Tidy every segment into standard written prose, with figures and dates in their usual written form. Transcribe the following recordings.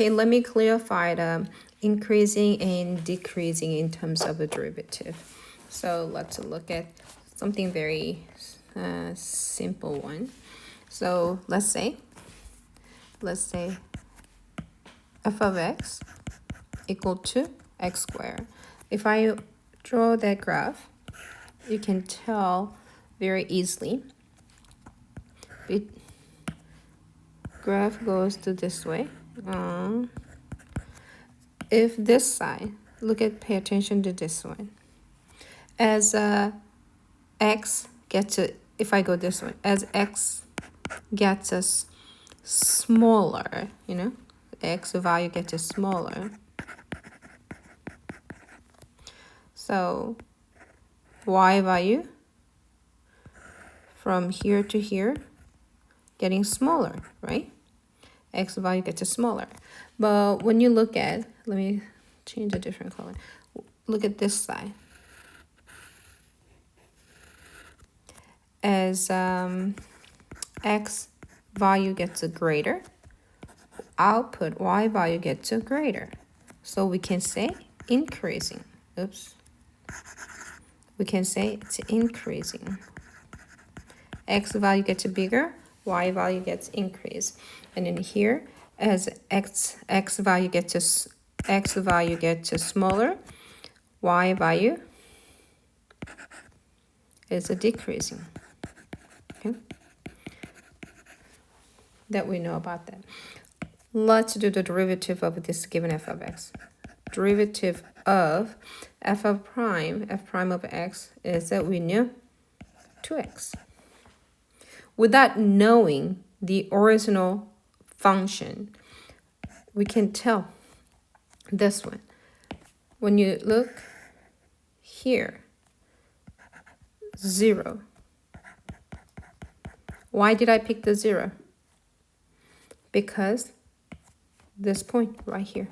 Okay, let me clarify the increasing and decreasing in terms of a derivative. So let's look at something very simple one. So let's say f of x equal to x squared. If I draw that graph, you can tell very easily. Graph goes to this way. If this side, pay attention to this one. As x gets to, if I go this one, as x gets us smaller, x value gets smaller. So y value from here to here getting smaller, right? X value gets smaller. But when you look at, let me change a different color. Look at this side. As x value gets greater, output y value gets greater. So we can say increasing. We can say it's increasing. X value gets bigger, y value gets increased. And then here, as x value gets smaller, y value is decreasing. Okay, that we know about that. Let's do the derivative of this given f of x. Derivative of f prime of x is that we know 2x. Without knowing the original function, we can tell this one. When you look here, 0. Why did I pick the 0? Because this point right here.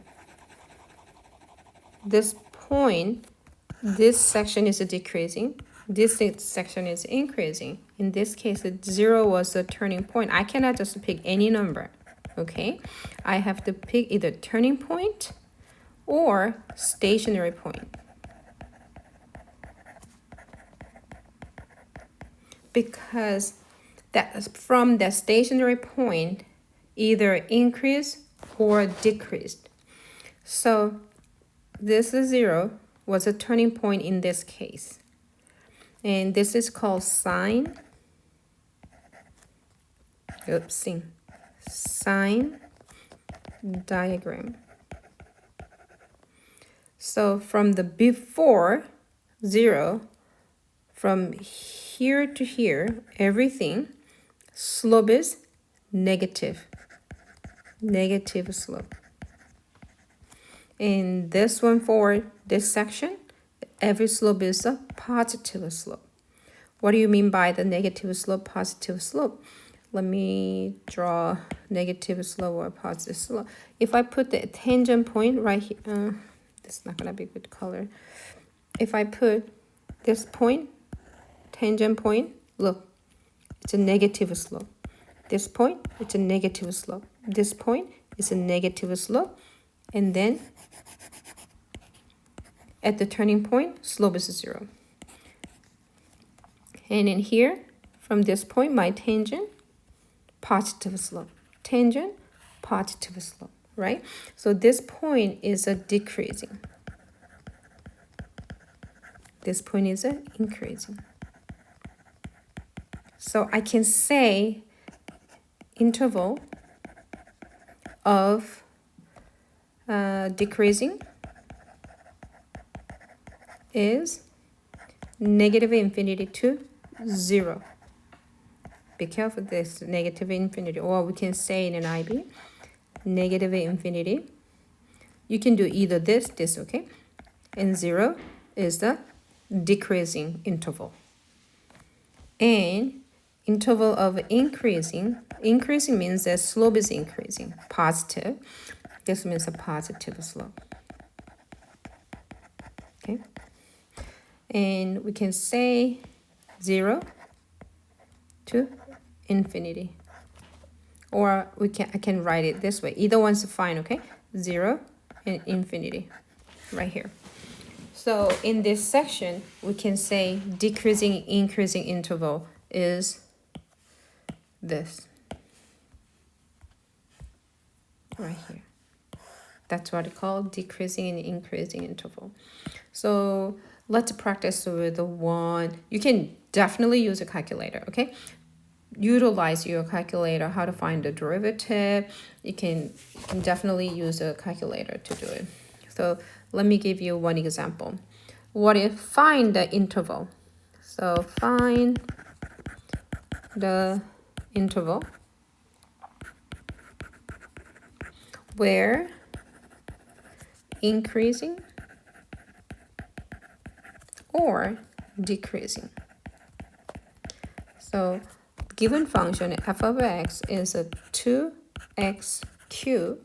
This point, this section is decreasing. This section is increasing. In this case, 0 was the turning point. I cannot just pick any number, okay? I have to pick either turning point or stationary point. Because that from the stationary point, either increase or decreased. So this 0 was a turning point in this case. And this is called sine diagram. So from the before 0, from here to here, everything slope is negative slope. In this one forward, this section, every slope is a positive slope. What do you mean by the negative slope, positive slope? Let me draw negative slope or positive slope. If I put the tangent point right here, this is not gonna be a good color. If I put this point, tangent point, look, it's a negative slope. This point, it's a negative slope. This point is a negative slope. And then at the turning point, slope is 0. And in here, from this point, my tangent, positive slope. Tangent, positive slope, right? So this point is a decreasing. This point is a increasing. So I can say interval of decreasing is negative infinity to 0. Be careful this negative infinity, or we can say in an IB, negative infinity. You can do either this, okay? And 0 is the decreasing interval. And interval of increasing means that slope is increasing, positive. This means a positive slope. Okay? And we can say 0 to infinity. Or I can write it this way. Either one's fine, okay? 0 and infinity right here. So in this section, we can say decreasing, increasing interval is this right here. That's what we call decreasing and increasing interval. So let's practice with the one. You can definitely use a calculator, okay? Utilize your calculator, how to find the derivative. You can definitely use a calculator to do it. So let me give you one example. What if find the interval? So find the interval where increasing or decreasing. So given function f of x is a 2x cubed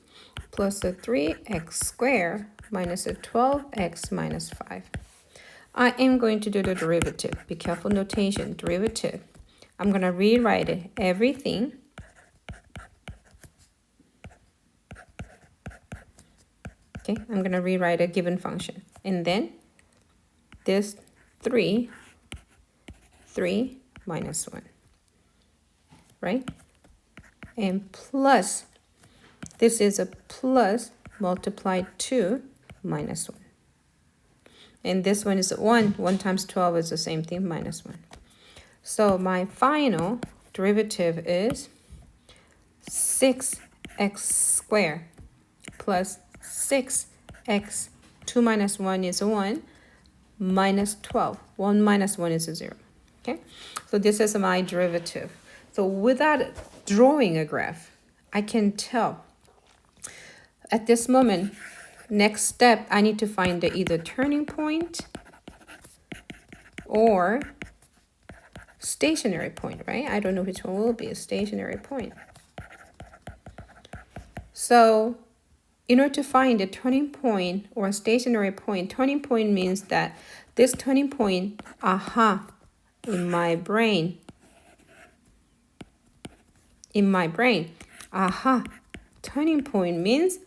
plus a 3x squared minus a 12x minus 5. I am going to do the derivative. Be careful notation, derivative. I'm going to rewrite it, everything. Okay, I'm going to rewrite a given function. And then this 3 minus 1. Right? And plus, this is a plus multiplied 2 minus 1. And this one is 1. 1 times 12 is the same thing, minus 1. So my final derivative is 6x squared plus 6x, 2 minus 1 is 1, minus 12. 1 minus 1 is a 0. Okay? So this is my derivative. So without drawing a graph, I can tell at this moment, next step, I need to find the either turning point or stationary point, right? I don't know which one will be a stationary point. So in order to find a turning point or a stationary point, turning point means that this turning point, in my brain, turning point means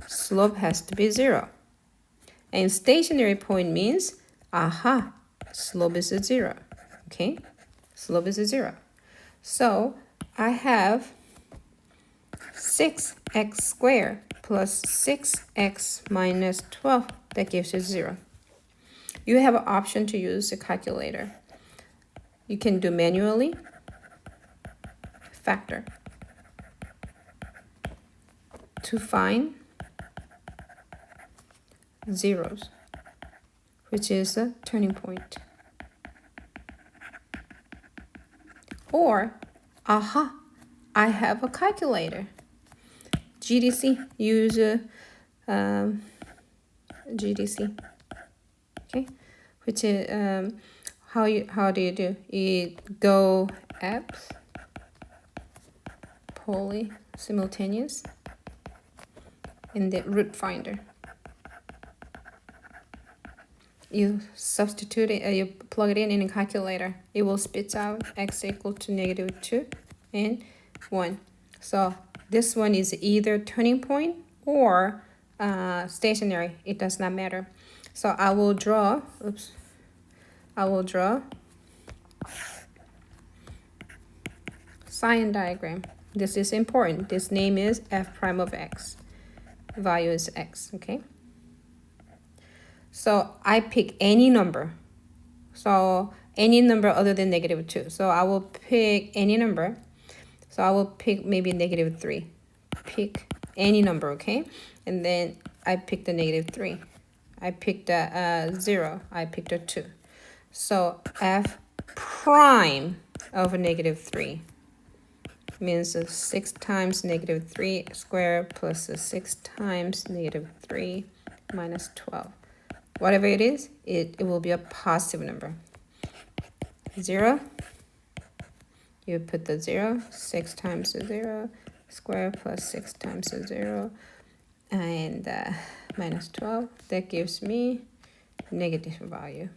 slope has to be 0. And stationary point means, slope is a 0. Okay, slope is a 0. So I have 6x squared plus 6x minus 12. That gives you 0. You have an option to use a calculator. You can do manually, factor, to find zeros, which is a turning point. Or, I have a calculator. GDC, use GDC, okay, which is how do you do? You go apps, poly, simultaneous, in the root finder. You substitute it, you plug it in a calculator. It will spit out x equal to -2 and 1. So this one is either turning point or stationary. It does not matter. So I will draw sign diagram. This is important. This name is f prime of x. Value is x, okay? So I pick any number. So any number other than -2. So I will pick any number. So I will pick maybe -3. Pick any number, okay? And then I pick the -3. I picked a 0. I picked a 2. So f prime of a -3 means 6 times -3 squared plus 6 times -3 minus 12. Whatever it is, it will be a positive number. 0, you put the 0, 6 times the 0, square plus 6 times the 0, and minus 12. That gives me negative value.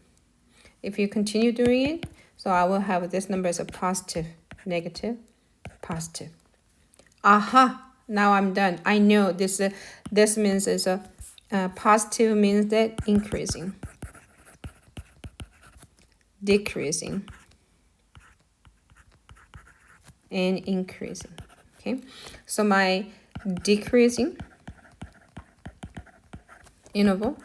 If you continue doing it, so I will have this number as a positive, negative, positive. Aha, now I'm done. I know this means is a positive means that increasing, decreasing, and increasing. Okay, so my decreasing interval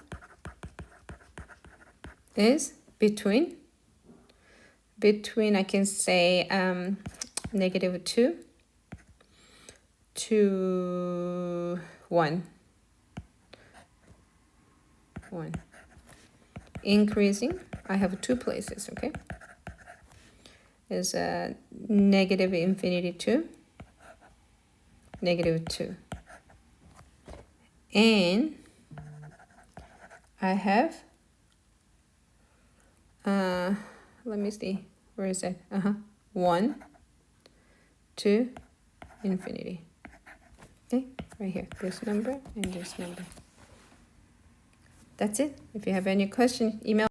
is between I can say -2 to 1. Increasing, I have 2 places, okay? Is -infinity to -2. And I have, let me see, where is that? 1 to infinity. Okay, right here, this number and this number. That's it. If you have any question, email